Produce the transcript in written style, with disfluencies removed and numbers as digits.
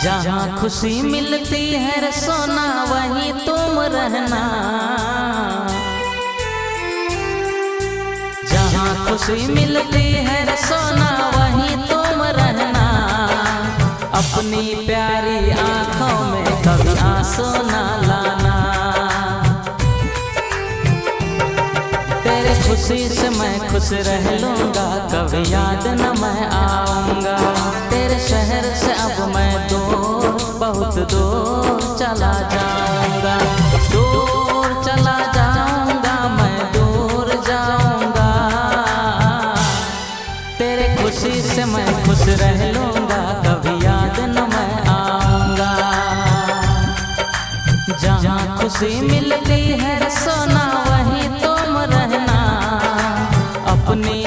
जहाँ खुशी मिलती है रे सोना वहीं तुम रहना। जहाँ खुशी मिलती है रे सोना वहीं तुम रहना। अपनी प्यारी आँखों में कभी आंसू ना लाना। तेरी खुशी से मैं खुश रह लूँगा, कभी याद न मैं आऊँगा। तेरे शहर से अब मैं दूर, बहुत दूर चला जाऊँगा। दूर चला जाऊँगा, मैं दूर जाऊँगा। तेरे खुशी से मैं खुश रह लूँगा, कभी याद न मैं आऊँगा। जहाँ खुशी मिलती है रे सोना वहीं तुम रहना। अपनी